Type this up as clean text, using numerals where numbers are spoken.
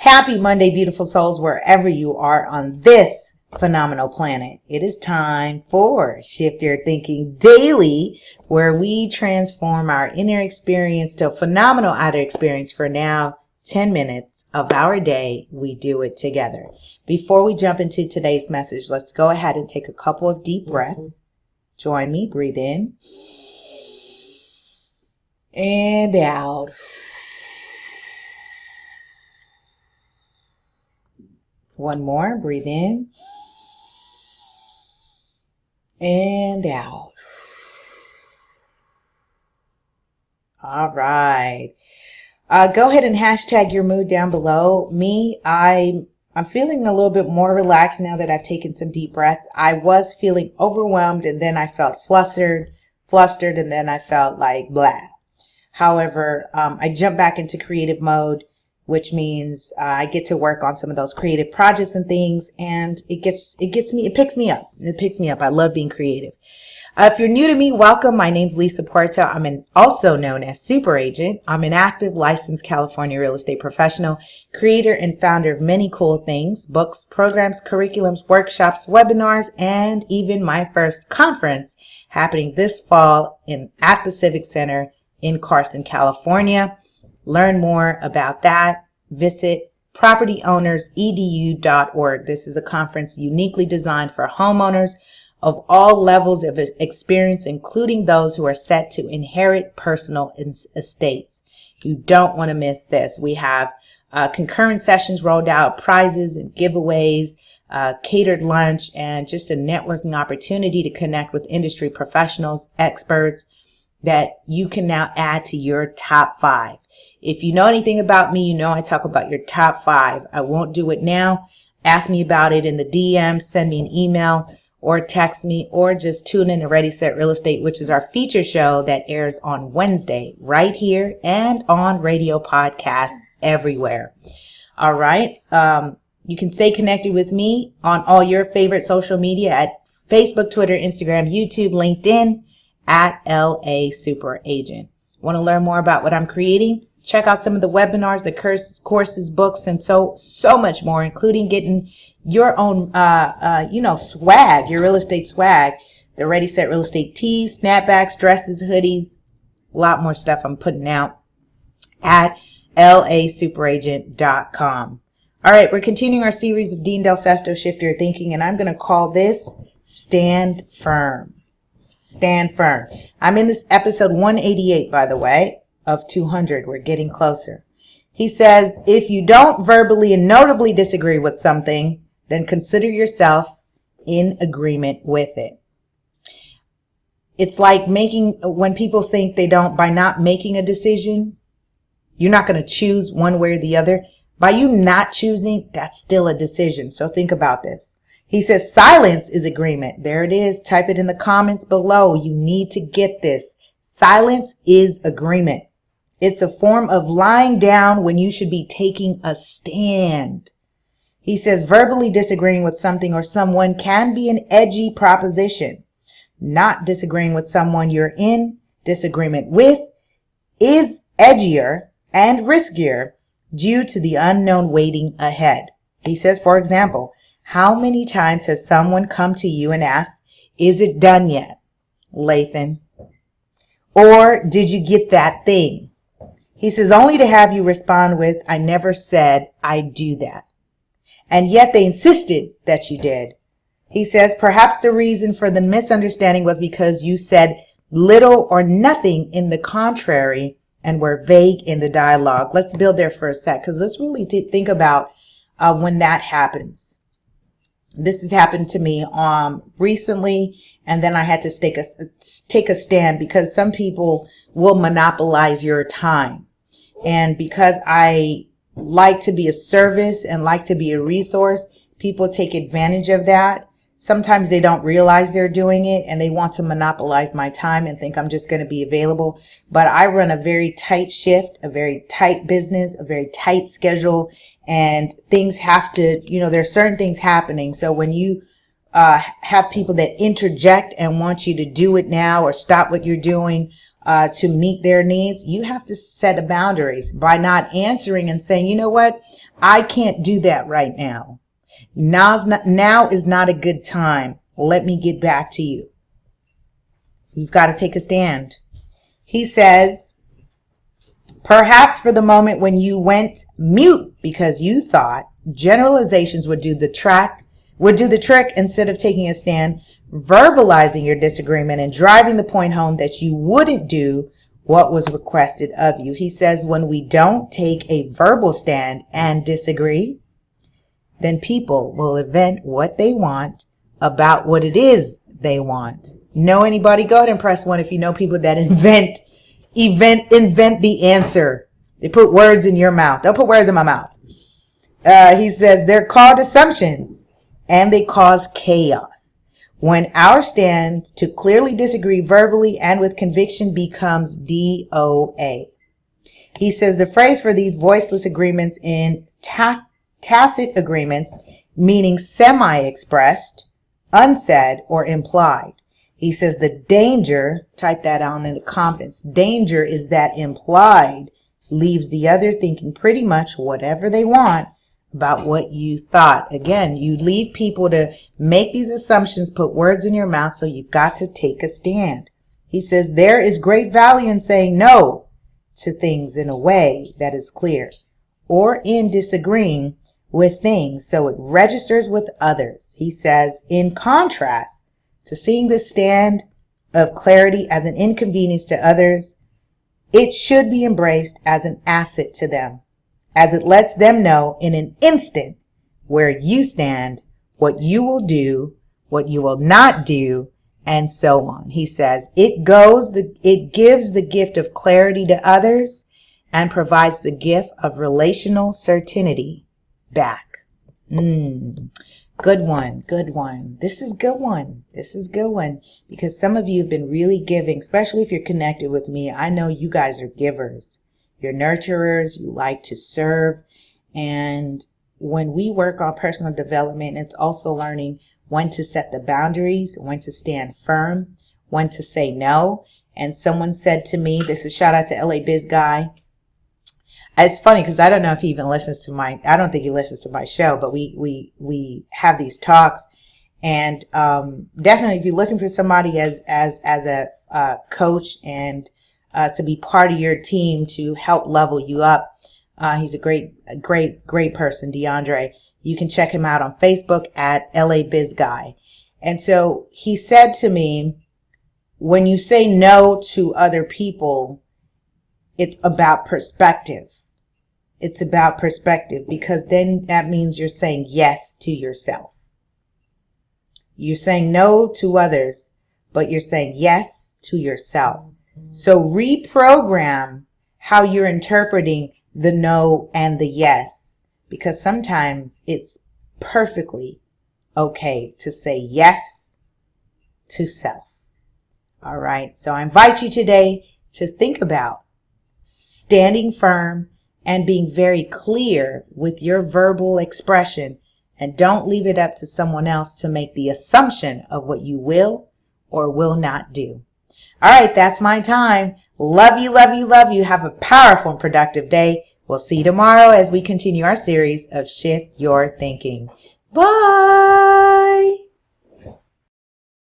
Happy Monday, beautiful souls, wherever you are on this phenomenal planet. It is time for Shift Your Thinking Daily, where we transform our inner experience to a phenomenal outer experience for now 10 minutes of our day. We do it together. Before we jump into today's message, let's go ahead and take a couple of deep breaths. Join me. Breathe in and out. One more. Breathe in and out. All right. Go ahead and hashtag your mood down below. I'm feeling a little bit more relaxed now that I've taken some deep breaths. I was feeling overwhelmed, and then I felt flustered, and then I felt like blah. However, I jumped back into creative mode, which means I get to work on some of those creative projects and things, and it picks me up. I love being creative. If you're new to me, welcome. My name's Puerto. I'm also known as Super Agent. I'm an active licensed California real estate professional, creator and founder of many cool things, books, programs, curriculums, workshops, webinars, and even my first conference happening this fall at the Civic Center in Carson, California. Learn more about that. Visit propertyownersedu.org. This is a conference uniquely designed for homeowners of all levels of experience, including those who are set to inherit personal estates. You don't want to miss this. We have concurrent sessions rolled out, prizes and giveaways, catered lunch, and just a networking opportunity to connect with industry professionals, experts that you can now add to your top 5. If you know anything about me, you know I talk about your top 5. I won't do it now. Ask me about it in the DM, send me an email, or text me, or just tune in to Ready, Set, Real Estate, which is our feature show that airs on Wednesday right here and on radio podcasts everywhere. All right. You can stay connected with me on all your favorite social media at Facebook, Twitter, Instagram, YouTube, LinkedIn at LA Super Agent. Want to learn more about what I'm creating? Check out some of the webinars, the courses, books, and so much more, including getting your own, swag, your real estate swag, the Ready, Set, Real Estate tees, snapbacks, dresses, hoodies, a lot more stuff I'm putting out at lasuperagent.com. All right, we're continuing our series of Dean Del Sesto, Shift Your Thinking, and I'm going to call this Stand Firm. Stand firm. I'm in this episode 188, by the way, of 200. We're getting closer. He says, if you don't verbally and notably disagree with something, then consider yourself in agreement with it. It's like when people think by not making a decision, you're not going to choose one way or the other. By you not choosing, that's still a decision. So think about this. He says silence is agreement. There it is. Type it in the comments below. You need to get this. Silence is agreement. It's a form of lying down when you should be taking a stand. He says verbally disagreeing with something or someone can be an edgy proposition. Not disagreeing with someone you're in disagreement with is edgier and riskier due to the unknown waiting ahead. He says, for example, how many times has someone come to you and asked, is it done yet, Lathan? Or did you get that thing? He says, only to have you respond with, I never said I do that. And yet they insisted that you did. He says, perhaps the reason for the misunderstanding was because you said little or nothing in the contrary and were vague in the dialogue. Let's build there for a sec, because let's really think about when that happens. This has happened to me recently, and then I had to take a stand because some people will monopolize your time. And because I like to be of service and like to be a resource, people take advantage of that. Sometimes they don't realize they're doing it and they want to monopolize my time and think I'm just going to be available. But I run a very tight shift, a very tight business, a very tight schedule, and things have to, there are certain things happening. So when you have people that interject and want you to do it now or stop what you're doing, to meet their needs, you have to set boundaries by not answering and saying, you know what, I can't do that right now. Now is not a good time. Let me get back to you. You've got to take a stand. He says, perhaps for the moment when you went mute because you thought generalizations would do the trick instead of taking a stand, verbalizing your disagreement and driving the point home that you wouldn't do what was requested of you. He says when we don't take a verbal stand and disagree, then people will invent what they want about what it is they want. Know anybody? Go ahead and press 1 if you know people that invent the answer. They put words in your mouth. Don't put words in my mouth. He says they're called assumptions and they cause chaos. When our stand to clearly disagree verbally and with conviction becomes DOA. He says the phrase for these voiceless agreements in tacit agreements, meaning semi-expressed, unsaid, or implied. He says the danger, type that out in the comments, danger is that implied leaves the other thinking pretty much whatever they want about what you thought. Again, you leave people to make these assumptions, put words in your mouth, so you've got to take a stand. He says there is great value in saying no to things in a way that is clear, or in disagreeing with things so it registers with others. He says, in contrast to seeing the stand of clarity as an inconvenience to others, it should be embraced as an asset to them, as it lets them know in an instant where you stand, what you will do, what you will not do, and so on. He says, it gives the gift of clarity to others and provides the gift of relational certainty back. Good one. This is good one. Because some of you have been really giving, especially if you're connected with me. I know you guys are givers. You're nurturers. You like to serve. And when we work on personal development, it's also learning when to set the boundaries, when to stand firm, when to say no. And someone said to me, this is shout out to LA Biz Guy. It's funny because I don't know if he even listens to I don't think he listens to my show, but we have these talks. And definitely if you're looking for somebody as a coach and to be part of your team to help level you up, he's a great person, DeAndre. You can check him out on Facebook at LA Biz Guy. And so he said to me, when you say no to other people, it's about perspective. It's about perspective, because then that means you're saying yes to yourself. You're saying no to others, but you're saying yes to yourself. So reprogram how you're interpreting the no and the yes, because sometimes it's perfectly okay to say yes to self. All right. So I invite you today to think about standing firm and being very clear with your verbal expression, and don't leave it up to someone else to make the assumption of what you will or will not do. All right, that's my time. Love you, love you, love you. Have a powerful and productive day. We'll see you tomorrow as we continue our series of Shift Your Thinking. Bye.